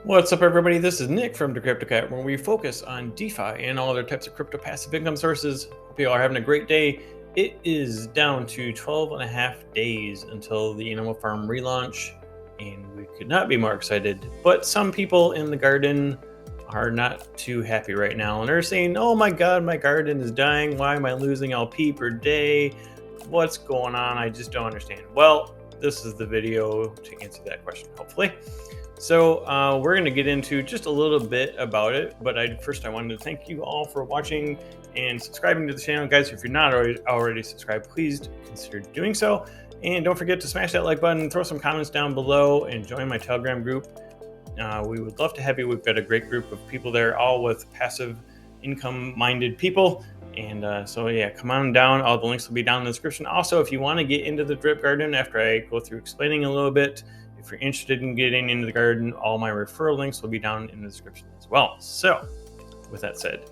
What's up, everybody? This is Nick from Decryptocat, where we focus on DeFi and all other types of crypto passive income sources. Hope you all are having a great day. It is down to 12 and a half days until the Animal Farm relaunch, and we could not be more excited. But some people in the garden are not too happy right now, and they're saying, "Oh my God, my garden is dying. Why am I losing LP per day? What's going on? I just don't understand." Well, this is the video to answer that question, hopefully. So we're going to get into just a little bit about it, but first I wanted to thank you all for watching and subscribing to the channel. Guys, if you're not already subscribed, please consider doing so. And don't forget to smash that like button, throw some comments down below, and join my Telegram group. We would love to have you. We've got a great group of people there, all with passive income-minded people. And so yeah, come on down. All the links will be down in the description. Also, if you want to get into the drip garden after I go through explaining a little bit, if you're interested in getting into the garden, all my referral links will be down in the description as well. So with that said,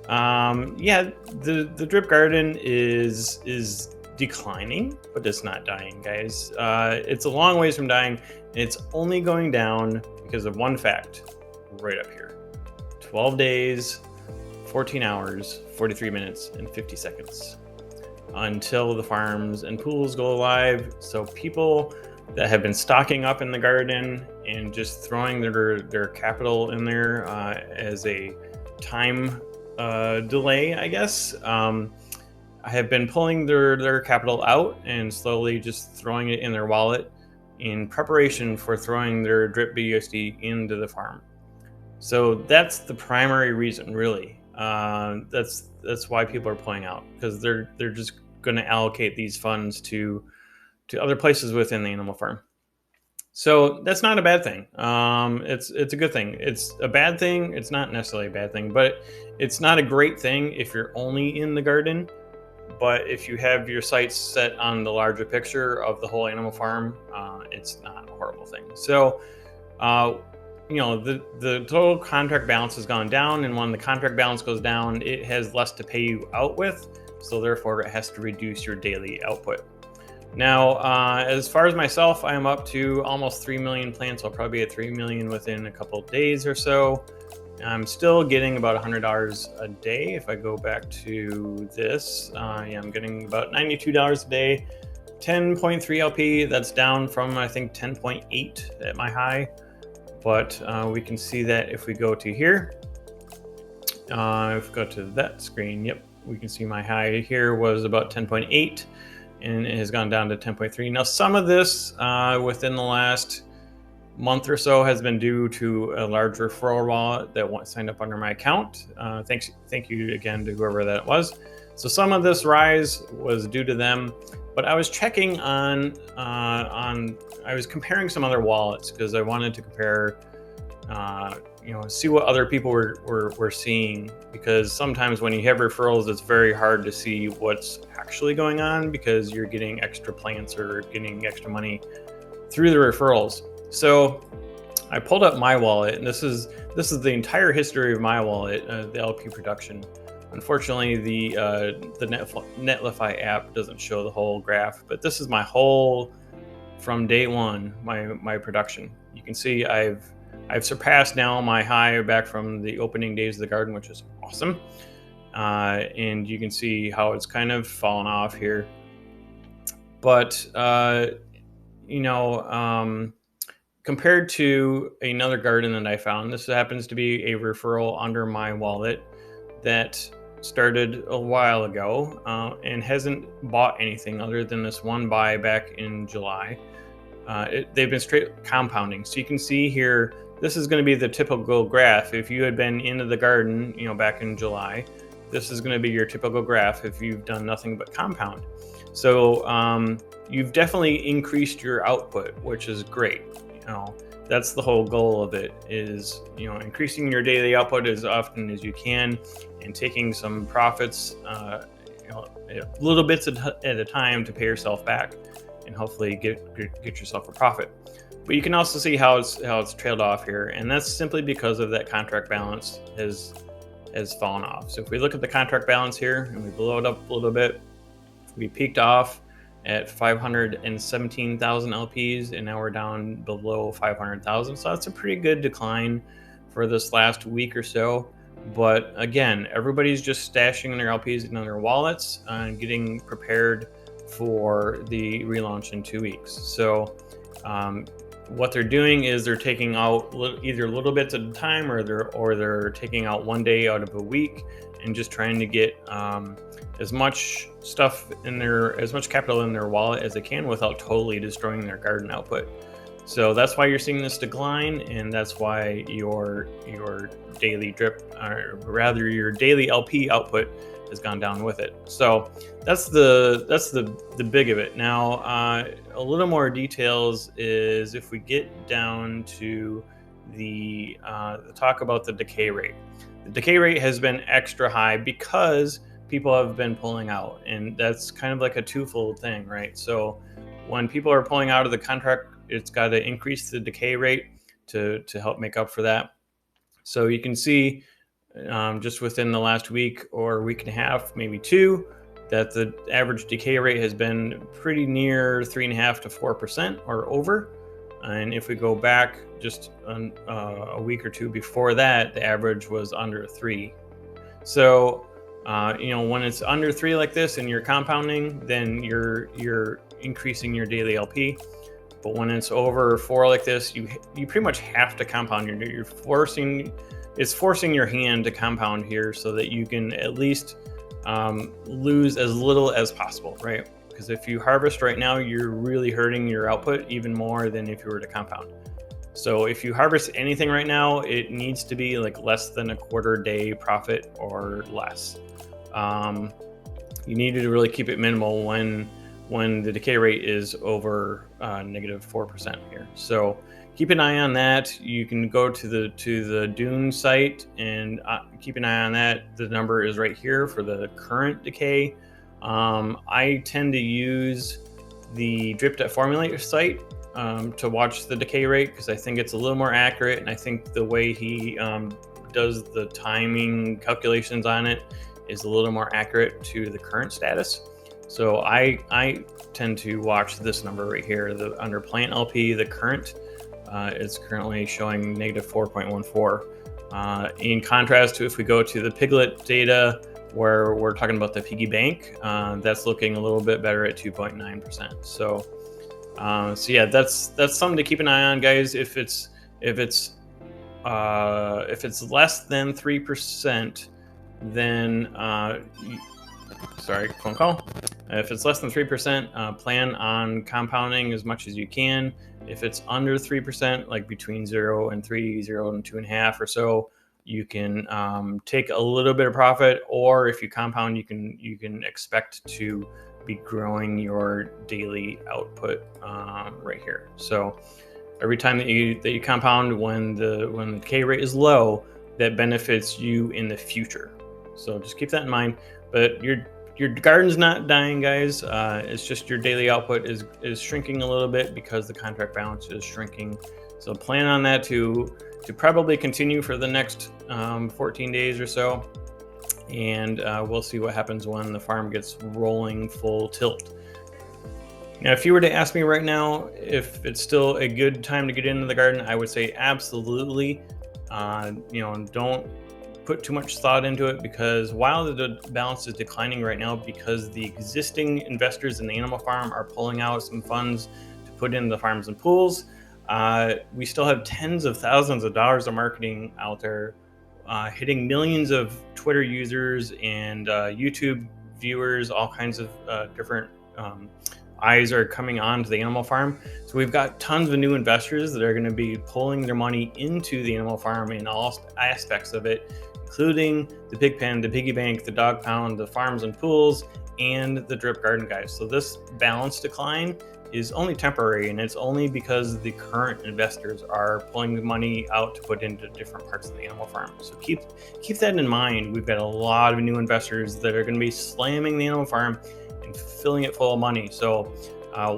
yeah, the drip garden is declining, but it's not dying, guys. It's a long ways from dying, and it's only going down because of one fact right up here: 12 days, 14 hours, 43 minutes, and 50 seconds until the farms and pools go live. So people that have been stocking up in the garden and just throwing their capital in there as a time delay, I guess. I have been pulling their capital out and slowly just throwing it in their wallet in preparation for throwing their drip BUSD into the farm. So that's the primary reason, really. That's why people are pulling out, because they're just going to allocate these funds to other places within the Animal Farm. So that's not a bad thing. It's a good thing. It's a bad thing. It's not necessarily a bad thing, but it's not a great thing if you're only in the garden. But if you have your sights set on the larger picture of the whole Animal Farm, it's not a horrible thing. So, you know, the total contract balance has gone down, and when the contract balance goes down, it has less to pay you out with. So therefore, it has to reduce your daily output. Now, as far as myself, I am up to almost 3 million plants. I'll probably be at 3 million within a couple of days or so. I'm still getting about $100 a day. If I go back to this, yeah, I'm getting about $92 a day, 10.3 LP. That's down from, I think, 10.8 at my high. But we can see that if we go to here, if we go to that screen, yep, we can see my high here was about 10.8. and it has gone down to 10.3. Now, some of this within the last month or so has been due to a large referral wallet that signed up under my account. Thank you again to whoever that was. So some of this rise was due to them, but I was checking I was comparing some other wallets because I wanted to compare, you know, see what other people were seeing, because sometimes when you have referrals, it's very hard to see what's actually going on because you're getting extra plants or getting extra money through the referrals. So I pulled up my wallet, and this is the entire history of my wallet, the LP production. Unfortunately, the Netlify app doesn't show the whole graph, but this is my whole, from day one, my production. You can see I've surpassed now my high back from the opening days of the garden, which is awesome. And you can see how it's kind of fallen off here. But, you know, compared to another garden that I found, this happens to be a referral under my wallet that started a while ago and hasn't bought anything other than this one buy back in July. They've been straight compounding. So you can see here, this is going to be the typical graph. If you had been into the garden, you know, back in July, this is going to be your typical graph if you've done nothing but compound. So you've definitely increased your output, which is great. You know, that's the whole goal of it, is, you know, increasing your daily output as often as you can and taking some profits, you know, little bits at a time to pay yourself back and hopefully get yourself a profit. But you can also see how it's trailed off here, and that's simply because of that contract balance has fallen off. So if we look at the contract balance here and we blow it up a little bit, we peaked off at 517,000 LPs, and now we're down below 500,000. So that's a pretty good decline for this last week or so. But again, everybody's just stashing their LPs in their wallets and getting prepared for the relaunch in 2 weeks. So what they're doing is they're taking out either little bits at a time, or they're taking out 1 day out of a week, and just trying to get as much stuff in as much capital in their wallet as they can without totally destroying their garden output. So that's why you're seeing this decline, and that's why your daily drip, or rather your daily LP output, has gone down with it. So that's the big of it. Now, a little more details is if we get down to the talk about the decay rate. The decay rate has been extra high because people have been pulling out, and that's kind of like a twofold thing, right? So when people are pulling out of the contract, it's got to increase the decay rate to help make up for that. So you can see just within the last week or week and a half, maybe 2, that the average decay rate has been pretty near 3.5% to 4% or over. And if we go back just a week or 2 before that, the average was under 3. So when it's under 3 like this and you're compounding, then you're increasing your daily LP. But when it's over 4 like this, you pretty much have to compound. It's forcing your hand to compound here so that you can at least lose as little as possible, right? Because if you harvest right now, you're really hurting your output even more than if you were to compound. So if you harvest anything right now, it needs to be like less than a quarter day profit or less. You need to really keep it minimal when the decay rate is over -4% here. So keep an eye on that. You can go to the Dune site and keep an eye on that. The number is right here for the current decay. I tend to use the drip.formulator site to watch the decay rate because I think it's a little more accurate, and I think the way he does the timing calculations on it is a little more accurate to the current status. So I tend to watch this number right here, under plant LP, the current is currently showing -4.14. In contrast to if we go to the piglet data, where we're talking about the piggy bank, that's looking a little bit better at 2.9%. So yeah, that's something to keep an eye on, guys. If it's less than 3%, then sorry, phone call. If it's less than 3%, plan on compounding as much as you can. If it's under 3%, like between 0 and 3, 0 and 2.5 or so, you can take a little bit of profit. Or if you compound, you can expect to be growing your daily output right here. So every time that you compound, when the decay rate is low, that benefits you in the future. So just keep that in mind. But your garden's not dying, guys. It's just your daily output is shrinking a little bit because the contract balance is shrinking. So plan on that to probably continue for the next 14 days or so. And we'll see what happens when the farm gets rolling full tilt. Now, if you were to ask me right now if it's still a good time to get into the garden, I would say absolutely. Don't put too much thought into it, because while the balance is declining right now because the existing investors in the animal farm are pulling out some funds to put in the farms and pools, we still have tens of thousands of dollars of marketing out there, hitting millions of Twitter users and YouTube viewers. All kinds of different eyes are coming on to the animal farm. So we've got tons of new investors that are going to be pulling their money into the animal farm in all aspects of it, including the pig pen, the piggy bank, the dog pound, the farms and pools, and the drip garden, guys. So this balance decline is only temporary, and it's only because the current investors are pulling the money out to put into different parts of the animal farm. So keep that in mind. We've got a lot of new investors that are going to be slamming the animal farm and filling it full of money. So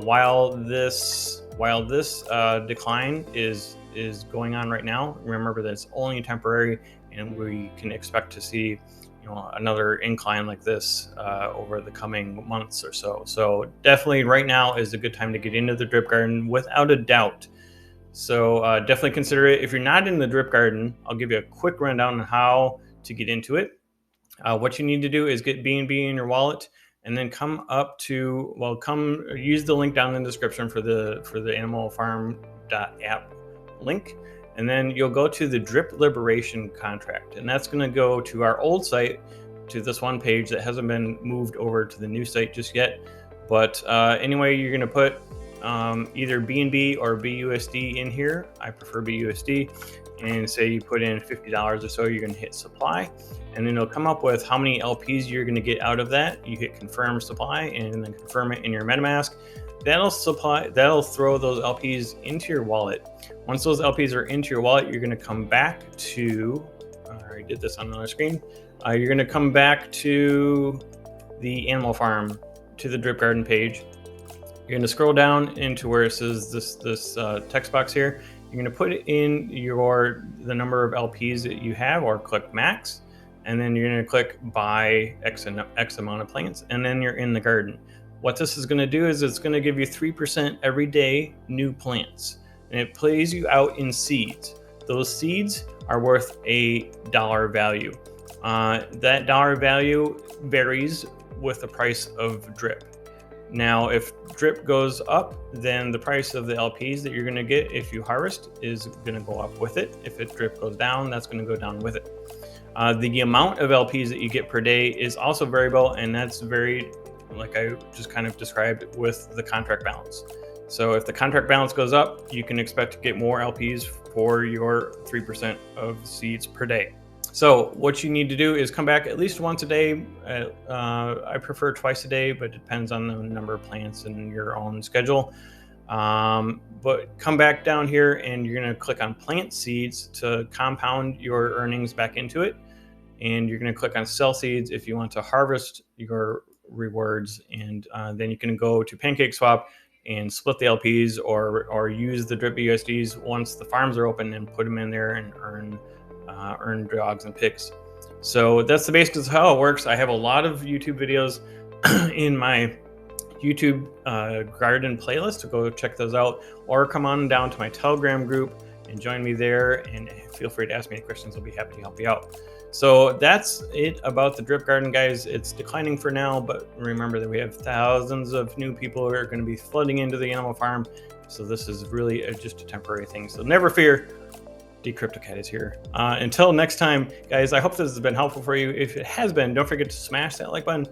while this decline is going on right now, remember that it's only temporary, and we can expect to see another incline like this over the coming months or so. So definitely right now is a good time to get into the drip garden without a doubt. So definitely consider it. If you're not in the drip garden, I'll give you a quick rundown on how to get into it. What you need to do is get BNB in your wallet, and then come up to, well, come use the link down in the description for the animalfarm.app link, and then you'll go to the drip liberation contract, and that's going to go to our old site, to this one page that hasn't been moved over to the new site just yet. But anyway, you're going to put either BNB or BUSD in here. I prefer BUSD. And say you put in $50 or so, you're going to hit supply, and then it'll come up with how many LPs you're going to get out of that. You hit confirm supply and then confirm it in your MetaMask. That'll throw those LPs into your wallet. Once those LPs are into your wallet, you're going to come back to, I already did this on another screen. You're going to come back to the Animal Farm, to the Drip Garden page. You're going to scroll down into where it says this text box here. You're going to put in the number of LPs that you have, or click max, and then you're going to click buy X amount of plants, and then you're in the garden. What this is going to do is it's going to give you 3% every day new plants, and it plays you out in seeds. Those seeds are worth a dollar value. That dollar value varies with the price of drip. Now, if drip goes up, then the price of the LPs that you're going to get if you harvest is going to go up with it. If drip goes down, that's going to go down with it. The amount of LPs that you get per day is also variable, and that's varied, like I just kind of described, with the contract balance. So if the contract balance goes up, you can expect to get more LPs for your 3% of seeds per day. So what you need to do is come back at least once a day. I prefer twice a day, but it depends on the number of plants and your own schedule. But come back down here, and you're going to click on plant seeds to compound your earnings back into it. And you're going to click on sell seeds if you want to harvest your rewards. And then you can go to PancakeSwap and split the LPs, or use the drip USDs once the farms are open, and put them in there and earn dogs and pigs. So that's the basics of how it works. I have a lot of YouTube videos in my YouTube garden playlist, so go check those out, or come on down to my Telegram group and join me there, and feel free to ask me any questions. I'll be happy to help you out. So that's it about the drip garden, guys. It's declining for now, but remember that we have thousands of new people who are going to be flooding into the animal farm, so this is really just a temporary thing. So never fear, Decryptocat is here. Until next time, guys, I hope this has been helpful for you. If it has been, don't forget to smash that like button.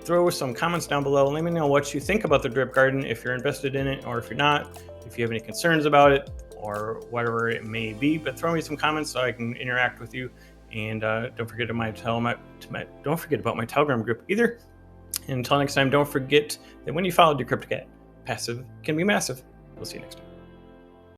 Throw some comments down below. Let me know what you think about the drip garden, if you're invested in it or if you're not, if you have any concerns about it or whatever it may be. But throw me some comments so I can interact with you. And don't forget about my Telegram group either. And until next time, don't forget that when you follow Decryptocat, passive can be massive. We'll see you next time.